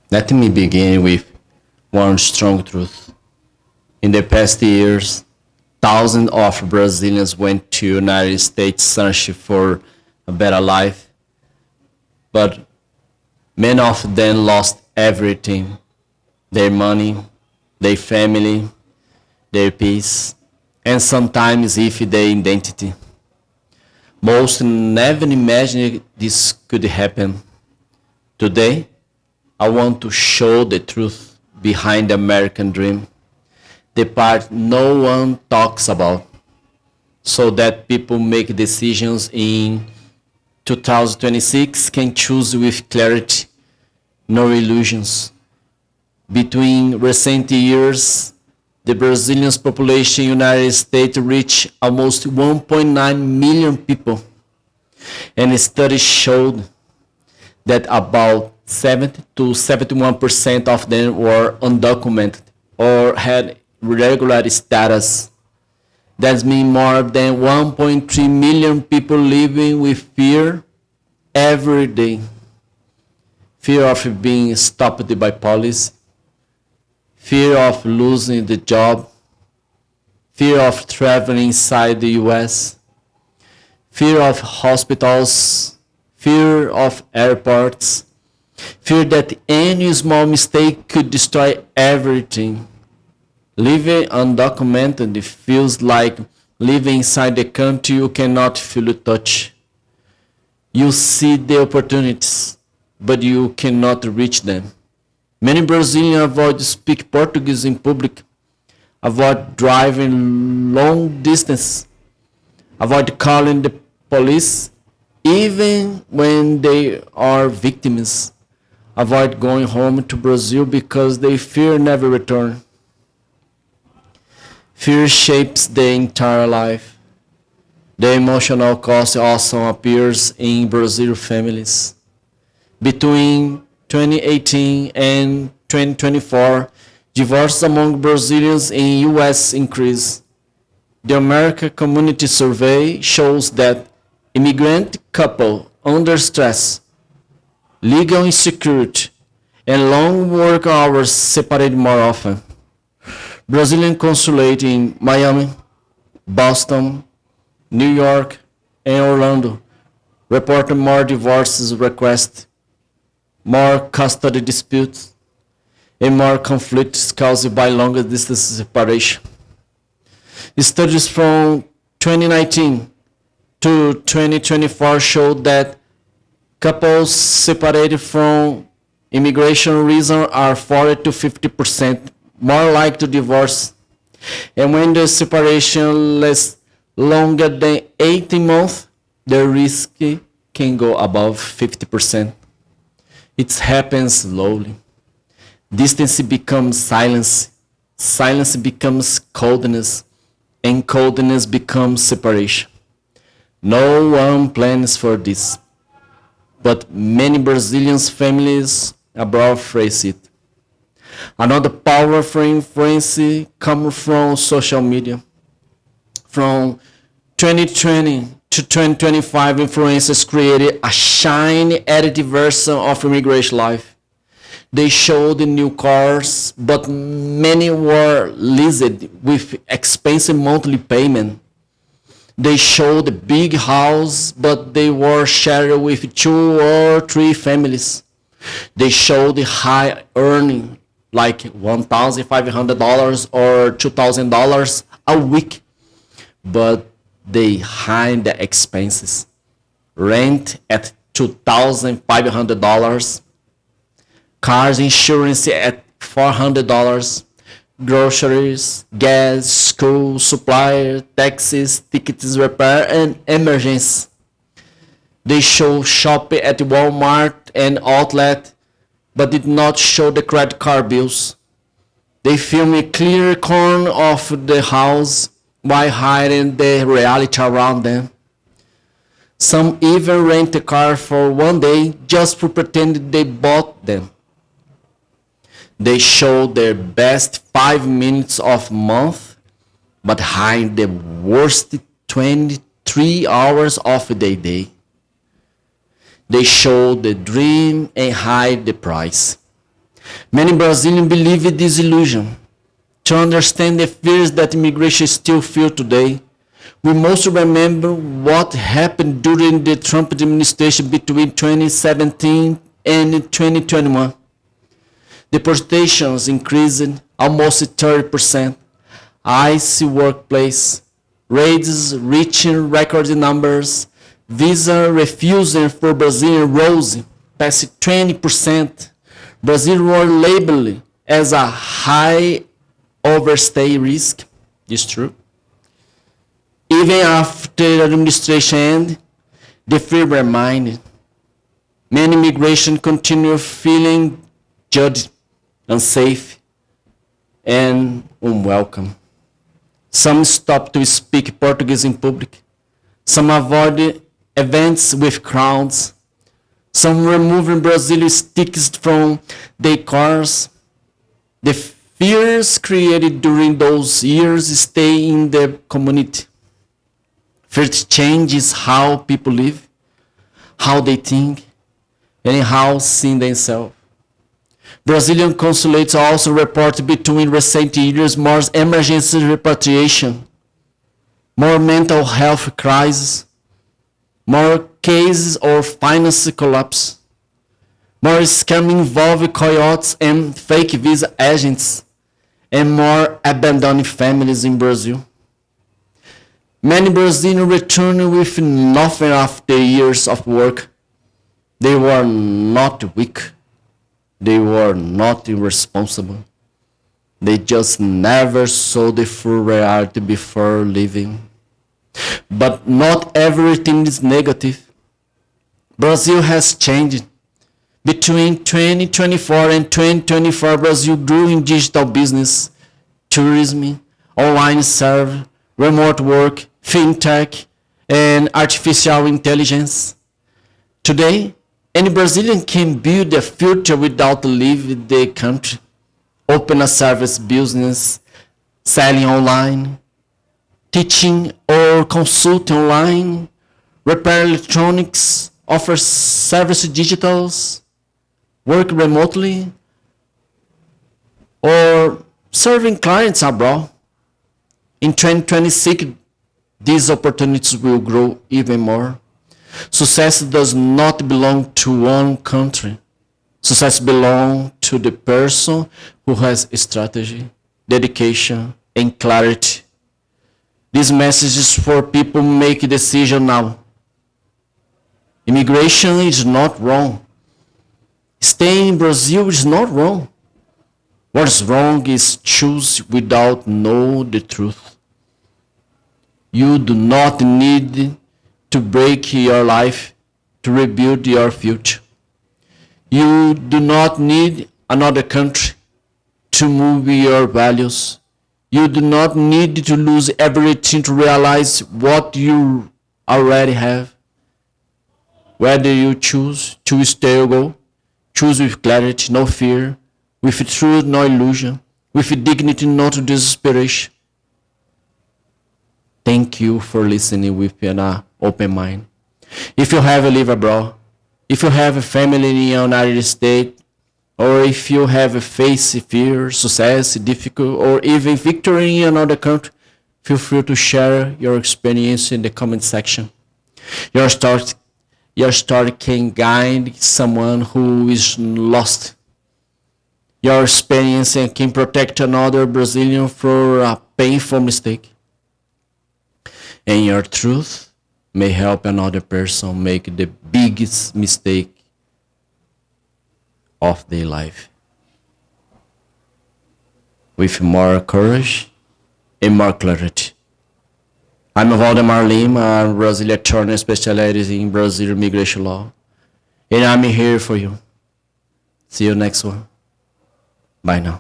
Let me begin with one strong truth. In the past years, thousands of Brazilians went to United States searching for a better life, but many of them lost everything: their money, their family, their peace, and sometimes even their identity. Most never imagined this could happen. Today, I want to show the truth behind the American dream, the part no one talks about, so that people make decisions in 2026 can choose with clarity, no illusions. Between recent years, the Brazilian population in the United States reached almost 1.9 million people, and studies showed that about 70 to 71% of them were undocumented or had irregular status. That means more than 1.3 million people living with fear every day. Fear of being stopped by police, fear of losing the job, fear of traveling inside the US, fear of hospitals, fear of airports, fear that any small mistake could destroy everything. Living undocumented feels like living inside the country you cannot feel touch. You see the opportunities, but you cannot reach them. Many Brazilians avoid speak Portuguese in public, avoid driving long distance, avoid calling the police even when they are victims, avoid going home to Brazil because they fear never return. Fear shapes the entire life. The emotional cost also appears in Brazil families. Between 2018 and 2024, divorce among Brazilians in US increased. The American Community Survey shows that immigrant couple under stress, legal insecurity, and long work hours separate more often. Brazilian consulate in Miami, Boston, New York, and Orlando report more divorces requests, more custody disputes, and more conflicts caused by longer distance separation. Studies from 2019 to 2024 showed that couples separated from immigration reasons are 40 to 50% more likely to divorce. And when the separation lasts longer than 18 months, the risk can go above 50%. It happens slowly. Distance becomes silence. Silence becomes coldness. And coldness becomes separation. No one plans for this, but many Brazilian families abroad face it. Another powerful influence comes from social media. From 2020 to 2025, influencers created a shiny, edited version of immigration life. They showed the new cars, but many were leased with expensive monthly payment. They showed the big house, but they were shared with two or three families. They showed the high earning, like $1,500 or $2,000 a week, but they hide the expenses. Rent at $2,500, cars insurance at $400, groceries, gas, school, supplier, taxes, tickets, repair, and emergency. They show shopping at Walmart and outlet, but did not show the credit card bills. They film a clear corner of the house while hiding the reality around them. Some even rent a car for one day just to pretend they bought them. They show their best 5 minutes of month, but hide the worst 23 hours of their day. They show the dream and hide the price. Many Brazilians believe in this illusion. To understand the fears that immigration still feel today, we must remember what happened during the Trump administration between 2017 and 2021. Deportations increased almost 30%. ICE workplace raids reaching record numbers. Visa refusal for Brazilians rose past 20%. Brazil was labeled as a high overstay risk. It's true. Even after administration end, the fear remained. Many immigration continue feeling judged, unsafe, and unwelcome. Some stop to speak Portuguese in public. Some avoid events with crowds. Some remove Brazilian sticks from their cars. The fears created during those years stay in the community. First changes how people live, how they think, and how see themselves. Brazilian consulates also report between recent years more emergency repatriation, more mental health crises, more cases of finance collapse, more scam involving coyotes and fake visa agents, and more abandoned families in Brazil. Many Brazilians return with nothing after years of work. They were not weak. They were not irresponsible. They just never saw the full reality before leaving. But not everything is negative. Brazil has changed. Between 2024 and 2024, Brazil grew in digital business, tourism, online service, remote work, fintech, and artificial intelligence. Today, any Brazilian can build a future without leaving the country. Open a service business, selling online, teaching or consulting online, repair electronics, offer service digitals, work remotely, or serving clients abroad. In 2026, these opportunities will grow even more. Success does not belong to one country. Success belongs to the person who has strategy, dedication, and clarity. This message is for people who make a decision now. Immigration is not wrong. Staying in Brazil is not wrong. What's wrong is choose without know the truth. You do not need to break your life to rebuild your future. You do not need another country to move your values. You do not need to lose everything to realize what you already have. Whether you choose to stay or go, choose with clarity, no fear, with truth, no illusion, with dignity, not desperation. Thank you for listening with an open mind. If you have a live abroad, if you have a family in the United States, or if you have a face fear, success, difficult, or even victory in another country, feel free to share your experience in the comment section. Your story can guide someone who is lost. Your experience can protect another Brazilian from a painful mistake. And your truth may help another person make the biggest mistake of their life. With more courage and more clarity. I'm Valdemar Lima, I'm a Brazilian attorney specialized in Brazilian immigration law. And I'm here for you. See you next one. Bye now.